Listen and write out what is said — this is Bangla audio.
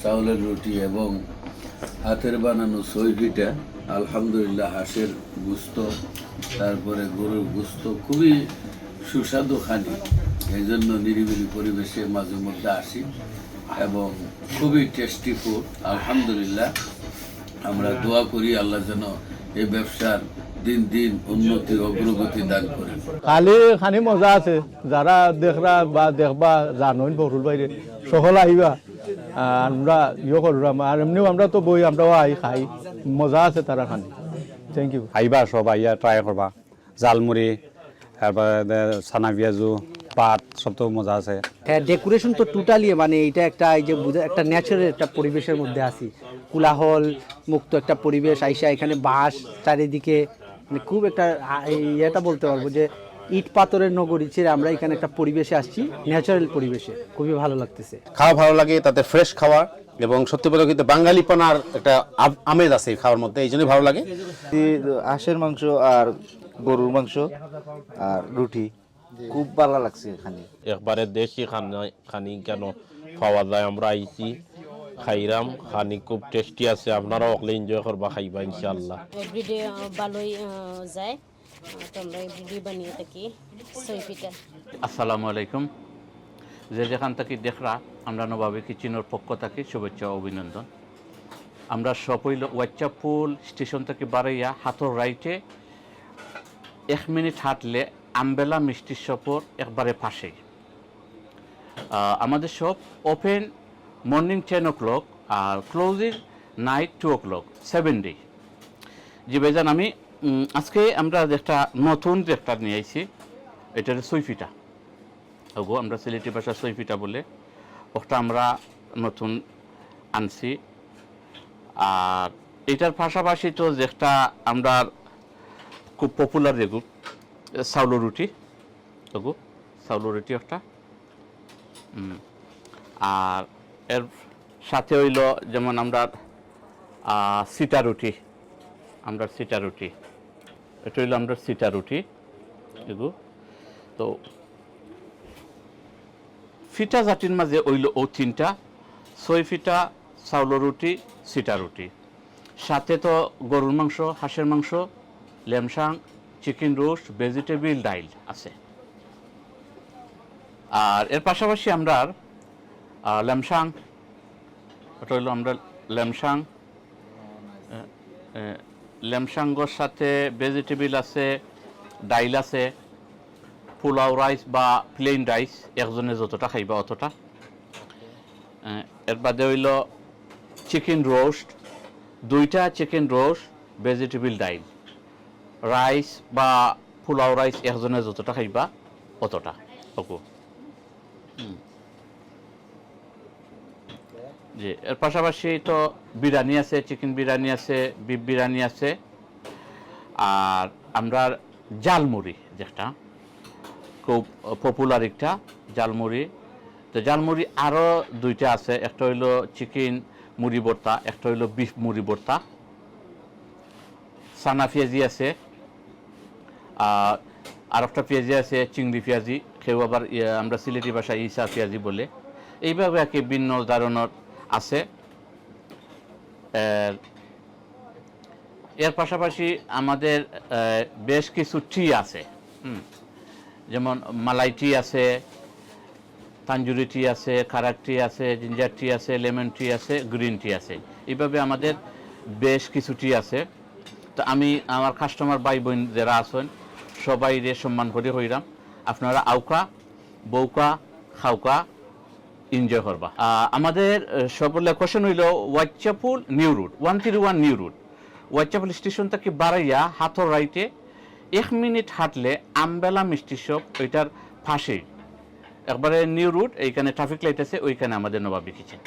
চাউলের রুটি এবং হাতের বানানো সই পিঠা, আলহামদুলিল্লাহ হাঁসের গুস্ত, তারপরে গরুর গুস্ত খুবই সুস্বাদু খানি। এই জন্য নিরিবিলি পরিবেশে মাঝে মধ্যে আসি এবং খুবই টেস্টি ফুড। আলহামদুলিল্লাহ আমরা দোয়া করি আল্লাহ যেন এই ব্যবসার দিন দিন উন্নতি অগ্রগতি দান করে। খানি মজা আছে, যারা দেখরা বা দেখবা জানোই বরুল বাইরে সকল আহিবা, আমরা করলাম আর এমনিও আমরা তো বই আমরাও আই খাই, মজা আছে তারা খানি। Thank you. আইবা সব আইয়া ট্রাই করবা, জালমুড়ি তারপরে ছানা পেঁয়াজু পাট সব তো মজা আছে। হ্যাঁ, ডেকোরেশন তো টোটালি মানে এটা একটা এই যে একটা ন্যাচারাল একটা পরিবেশের মধ্যে আছি, কোলাহল মুক্ত একটা পরিবেশ। আইসা এখানে বাঁশ চারিদিকে, মানে খুব একটা এটা বলতে পারবো যে ইট পাথরের নগরী ছেড়ে আমরা এখানে একটা পরিবেশে আসছি, ন্যাচারাল পরিবেশে, খুবই ভালো লাগতেছে। খাওয়া ভালো লাগে, তাতে ফ্রেশ খাওয়া এবং সত্যি বলতে কিন্তু বাঙালিপনার একটা আমেজ আছে খাওয়ার মধ্যে, এই জন্যই ভালো লাগে। হাঁসের মাংস আর গরুর মাংস আর রুটি খুব ভালো লাগছে এখানে। একবারে দেশি খানি কেন পাওয়া যায়, আমরা আইছি খাইরাম, খানি খুব টেস্টি আছে, আপনারাও ওগুলো এনজয় করবা খাইবা ইনশাআল্লাহ। এভরিডে ভালোই যায়, তো আমরা এভরিডে বানিয়ে থাকি সই পিঠা। আসসালামু আলাইকুম। যে যেখান থেকে দেখরা আমরা নবাবী কিচেনের পক্ষ থেকে শুভেচ্ছা ও অভিনন্দন। আমরা সব হইল ওয়াচ্চাপুল স্টেশন থেকে বাড়াইয়া হাতর রাইটে 1 মিনিট হাঁটলে আমবেলা মিষ্টি শপর একবারে পাশেই আমাদের শপ। ওপেন মর্নিং 10 o'clock আর ক্লোজিং নাইট 2 o'clock 7 ডে। জি ভাইজান, আমি আজকে আমরা একটা নতুন একটা নিয়ে আইছি, এটা সই পিঠা। ওগো আমরা সিলেটি ভাষা সই পিঠা বলে, ওটা আমরা নতুন আনছি। আর এটার পাশাপাশি তো যেটা আমরা খুব পপুলার যেগুলো চাউলের রুটি, ওগো চাউলের রুটি একটা, আর এর সাথে হইল যেমন আমরা সিটা রুটি, আমরা সিটা রুটি, এটা হইল আমরা সিটা রুটি এগু। তো ফিটা জাতির মাঝে হইল ও তিনটা, ছয় ফিটা, চাউলের রুটি, সিটা রুটি। সাথে তো গরুর মাংস, হাঁসের মাংস, লেমসাং, চিকেন রোস্ট, ভেজিটেবিল ডাইল আছে। আর এর পাশাপাশি আমরা লেমসাং, ওটা হইল আমরা লেমসাং, লেমসাঙ্গর সাথে ভেজিটেবিল আছে, ডাইল আছে, পোলাও রাইস বা প্লেন রাইস, একজনে যতটা খাইবা অতটা। এর বাদে হইল চিকেন রোস্ট, 2টা চিকেন রোস্ট, ভেজিটেবিল ডাইল, রাইস বা পোলাও রাইস একজনে যতটা খাইবা অতটা। ওকো জি, এর পাশাপাশি তো বিরিয়ানি আছে, চিকেন বিরিয়ানি আছে, বিফ বিরিয়ানি আছে। আর আমরা জালমুড়ি, যেটা খুব পপুলার একটা জালমুড়ি, তো জালমুড়ি আরও 2টা আছে, একটা হইল চিকেন মুড়ি ভর্তা, একটা হইল বিফ মুড়ি ভর্তা। সানা পেঁয়াজি আছে, আর একটা পেঁয়াজি আছে চিংড়ি পেঁয়াজি, কেউ আবার আমরা সিলেটি ভাষায় ইসা পেঁয়াজি বলে। এইভাবে একে ভিন্ন ধরনের আছে। এর পাশাপাশি আমাদের বেশ কিছু টি আছে, যেমন মালাই টি আছে, তাঞ্জুরি টি আছে, কারাক টি আছে, জিঞ্জার টি আছে, লেমন টি আছে, গ্রিন টি আছে। এইভাবে আমাদের বেশ কিছু টি আছে। তো আমি আমার কাস্টমার ভাই বোন যারা আছেন সবাই রে সম্মান করে হইলাম, আপনারা আউকা বউকা খাউকা এনজয় করবা। আমাদের সব লোকেশন হইল ওয়াচ্চাপুল নিউ রুট, 131 নিউ রুট। ওয়াচ্চাপুল স্টেশন থেকে বাড়াইয়া হাতর রাইটে 1 মিনিট হাঁটলে আমবেলা মিষ্টি শপ, ওইটার পাশেই একবারে নিউ রুট। এইখানে ট্রাফিক লাইট আছে, ওইখানে আমাদের নবাবী কিচেন।